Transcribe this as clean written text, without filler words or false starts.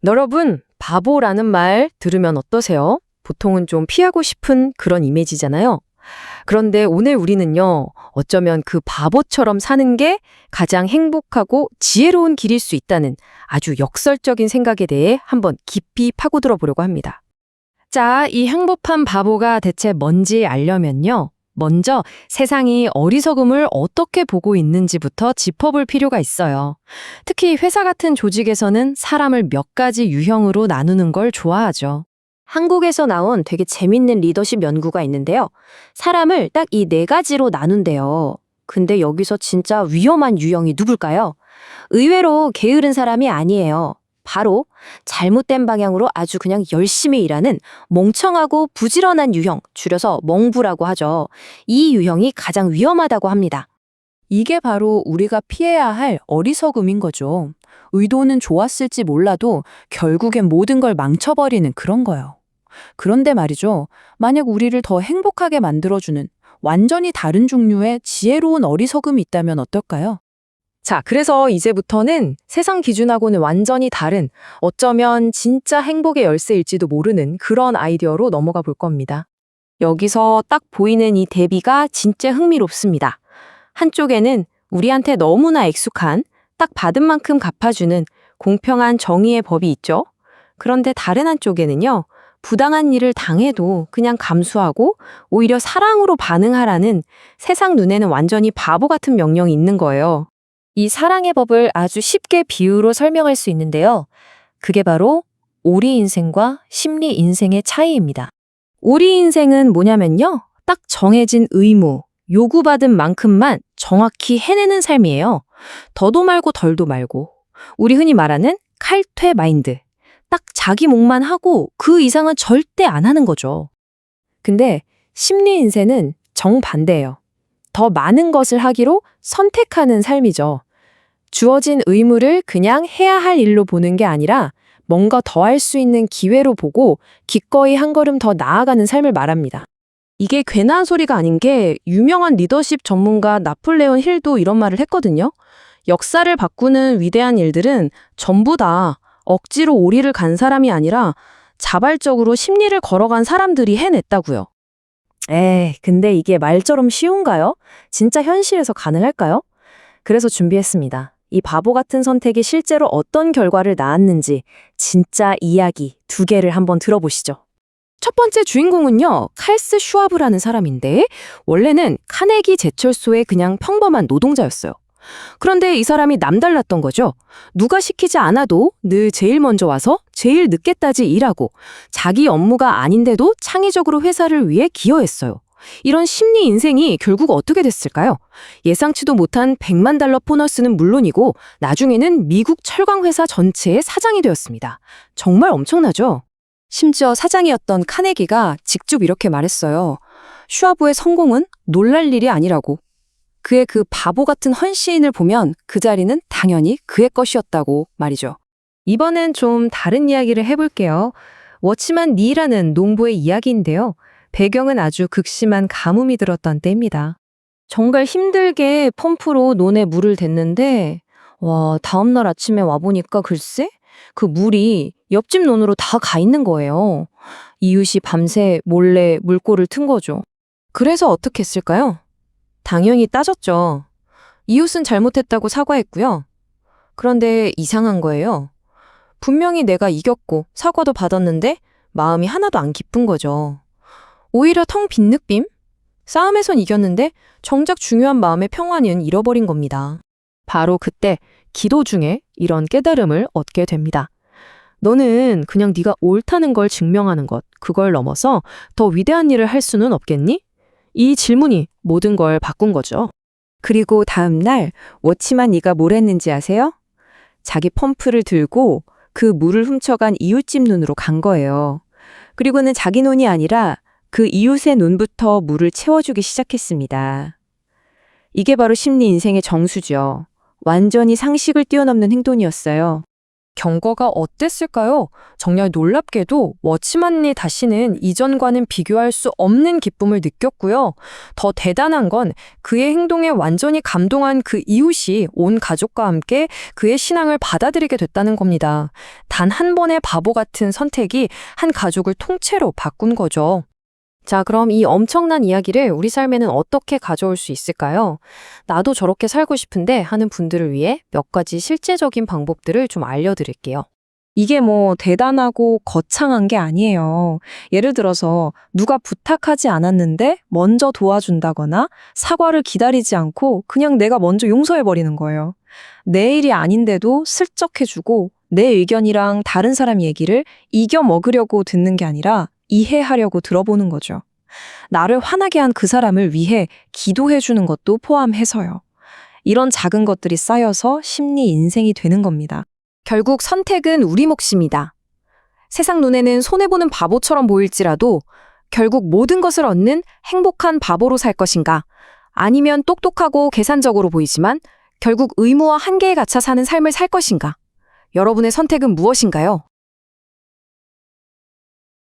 여러분, 바보라는 말 들으면 어떠세요? 보통은 좀 피하고 싶은 그런 이미지잖아요. 그런데 오늘 우리는요, 어쩌면 그 바보처럼 사는 게 가장 행복하고 지혜로운 길일 수 있다는 아주 역설적인 생각에 대해 한번 깊이 파고들어 보려고 합니다. 자, 이 행복한 바보가 대체 뭔지 알려면요. 먼저 세상이 어리석음을 어떻게 보고 있는지부터 짚어볼 필요가 있어요. 특히 회사 같은 조직에서는 사람을 몇 가지 유형으로 나누는 걸 좋아하죠. 한국에서 나온 되게 재밌는 리더십 연구가 있는데요. 사람을 딱 이 네 가지로 나눈대요. 근데 여기서 진짜 위험한 유형이 누굴까요? 의외로 게으른 사람이 아니에요. 바로 잘못된 방향으로 아주 그냥 열심히 일하는 멍청하고 부지런한 유형, 줄여서 멍부라고 하죠. 이 유형이 가장 위험하다고 합니다. 이게 바로 우리가 피해야 할 어리석음인 거죠. 의도는 좋았을지 몰라도 결국엔 모든 걸 망쳐버리는 그런 거요. 그런데 말이죠. 만약 우리를 더 행복하게 만들어주는 완전히 다른 종류의 지혜로운 어리석음이 있다면 어떨까요? 자, 그래서 이제부터는 세상 기준하고는 완전히 다른, 어쩌면 진짜 행복의 열쇠일지도 모르는 그런 아이디어로 넘어가 볼 겁니다. 여기서 딱 보이는 이 대비가 진짜 흥미롭습니다. 한쪽에는 우리한테 너무나 익숙한, 딱 받은 만큼 갚아주는 공평한 정의의 법이 있죠. 그런데 다른 한쪽에는요, 부당한 일을 당해도 그냥 감수하고 오히려 사랑으로 반응하라는 세상 눈에는 완전히 바보 같은 명령이 있는 거예요. 이 사랑의 법을 아주 쉽게 비유로 설명할 수 있는데요. 그게 바로 오리 인생과 심리 인생의 차이입니다. 오리 인생은 뭐냐면요. 딱 정해진 의무, 요구받은 만큼만 정확히 해내는 삶이에요. 더도 말고 덜도 말고. 우리 흔히 말하는 칼퇴 마인드. 딱 자기 몫만 하고 그 이상은 절대 안 하는 거죠. 근데 심리 인생은 정반대예요. 더 많은 것을 하기로 선택하는 삶이죠. 주어진 의무를 그냥 해야 할 일로 보는 게 아니라 뭔가 더 할 수 있는 기회로 보고 기꺼이 한 걸음 더 나아가는 삶을 말합니다. 이게 괜한 소리가 아닌 게 유명한 리더십 전문가 나폴레온 힐도 이런 말을 했거든요. 역사를 바꾸는 위대한 일들은 전부 다 억지로 오리를 간 사람이 아니라 자발적으로 심리를 걸어간 사람들이 해냈다고요. 근데 이게 말처럼 쉬운가요? 진짜 현실에서 가능할까요? 그래서 준비했습니다. 이 바보 같은 선택이 실제로 어떤 결과를 낳았는지 진짜 이야기 2개를 한번 들어보시죠. 첫 번째 주인공은요, 칼스 슈와브라는 사람인데 원래는 카네기 제철소의 그냥 평범한 노동자였어요. 그런데 이 사람이 남달랐던 거죠. 누가 시키지 않아도 늘 제일 먼저 와서 제일 늦게까지 일하고 자기 업무가 아닌데도 창의적으로 회사를 위해 기여했어요. 이런 심리 인생이 결국 어떻게 됐을까요? 예상치도 못한 $100만 보너스는 물론이고 나중에는 미국 철강회사 전체의 사장이 되었습니다. 정말 엄청나죠? 심지어 사장이었던 카네기가 직접 이렇게 말했어요. 슈와브의 성공은 놀랄 일이 아니라고. 그의 그 바보 같은 헌신을 보면 그 자리는 당연히 그의 것이었다고 말이죠. 이번엔 좀 다른 이야기를 해볼게요. 워치만 니라는 농부의 이야기인데요. 배경은 아주 극심한 가뭄이 들었던 때입니다. 정말 힘들게 펌프로 논에 물을 댔는데 다음날 아침에 와보니까 글쎄 그 물이 옆집 논으로 다 가 있는 거예요. 이웃이 밤새 몰래 물꼬를 튼 거죠. 그래서 어떻게 했을까요? 당연히 따졌죠. 이웃은 잘못했다고 사과했고요. 그런데 이상한 거예요. 분명히 내가 이겼고 사과도 받았는데 마음이 하나도 안 기쁜 거죠. 오히려 텅 빈 느낌? 싸움에선 이겼는데 정작 중요한 마음의 평화는 잃어버린 겁니다. 바로 그때 기도 중에 이런 깨달음을 얻게 됩니다. 너는 그냥 네가 옳다는 걸 증명하는 것, 그걸 넘어서 더 위대한 일을 할 수는 없겠니? 이 질문이 모든 걸 바꾼 거죠. 그리고 다음 날 워치만 니가 뭘 했는지 아세요? 자기 펌프를 들고 그 물을 훔쳐간 이웃집 논으로 간 거예요. 그리고는 자기 논이 아니라 그 이웃의 논부터 물을 채워주기 시작했습니다. 이게 바로 심리 인생의 정수죠. 완전히 상식을 뛰어넘는 행동이었어요. 경과가 어땠을까요? 정말 놀랍게도 워치만니 다시는 이전과는 비교할 수 없는 기쁨을 느꼈고요. 더 대단한 건 그의 행동에 완전히 감동한 그 이웃이 온 가족과 함께 그의 신앙을 받아들이게 됐다는 겁니다. 단 한 번의 바보 같은 선택이 한 가족을 통째로 바꾼 거죠. 자, 그럼 이 엄청난 이야기를 우리 삶에는 어떻게 가져올 수 있을까요? 나도 저렇게 살고 싶은데 하는 분들을 위해 몇 가지 실제적인 방법들을 좀 알려드릴게요. 이게 뭐 대단하고 거창한 게 아니에요. 예를 들어서 누가 부탁하지 않았는데 먼저 도와준다거나 사과를 기다리지 않고 그냥 내가 먼저 용서해버리는 거예요. 내 일이 아닌데도 슬쩍 해주고 내 의견이랑 다른 사람 얘기를 이겨 먹으려고 듣는 게 아니라 이해하려고 들어보는 거죠. 나를 화나게 한 그 사람을 위해 기도해주는 것도 포함해서요. 이런 작은 것들이 쌓여서 심리 인생이 되는 겁니다. 결국 선택은 우리 몫입니다. 세상 눈에는 손해보는 바보처럼 보일지라도 결국 모든 것을 얻는 행복한 바보로 살 것인가, 아니면 똑똑하고 계산적으로 보이지만 결국 의무와 한계에 갇혀 사는 삶을 살 것인가. 여러분의 선택은 무엇인가요?